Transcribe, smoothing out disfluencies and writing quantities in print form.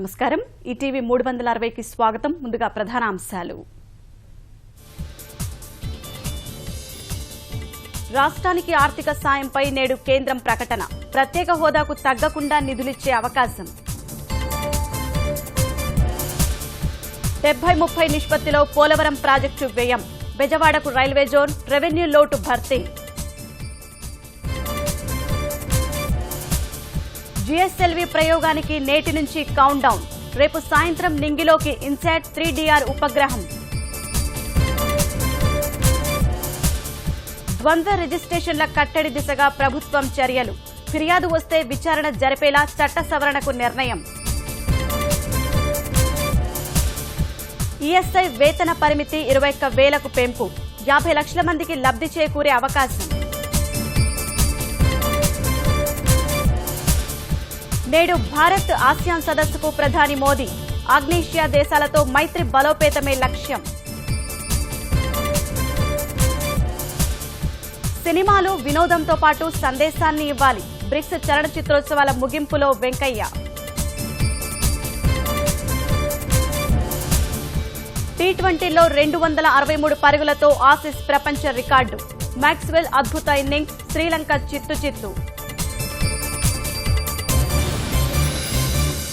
నమస్కారం ఈటీవీ 360కి స్వాగతం ముందుగా ప్రధాన అంశాలు రాష్ట్రానికి ఆర్థిక సాయంపై నేడు కేంద్రం ప్రకటన ప్రత్యేక హోదాకు తగ్గకుండా నిధులిచ్చే అవకాశం 70-30 నిష్పత్తిలో పోలవరం ప్రాజెక్టు వ్యయం బెజవాడకు రైల్వే జోన్ రెవెన్యూ లోటు భర్తీ జీఎస్ఎల్వీ ప్రయోగానికి నేటి నుంచి కౌంట్ డౌన్ రేపు సాయంత్రం నింగిలోకి ఇన్సాట్ 3DR ఉపగ్రహం ద్వంద్వ రిజిస్ట్రేషన్ల కట్టడి దిశగా ప్రభుత్వం చర్యలు ఫిర్యాదు వస్తే విచారణ జరిపేలా చట్ట సవరణకు నిర్ణయం ఈఎస్ఐ వేతన పరిమితి 21,000కు పెంపు 50 లక్షల మందికి లబ్ధి చేకూరే అవకాశం నేడు భారత్ ఆసియాన్ సదస్సుకు ప్రధాని మోదీ ఆగ్నేషియా దేశాలతో మైత్రి బలోపేతమే లక్ష్యం సినిమాలు వినోదంతో పాటు సందేశాన్ని ఇవ్వాలి బ్రిక్స్ చలనచిత్రోత్సవాల ముగింపులో వెంకయ్య టీ20లో 263 పరుగులతో ఆసీస్ ప్రపంచ రికార్డు మాక్స్వెల్ అద్భుత ఇన్నింగ్స్ శ్రీలంక చిత్తు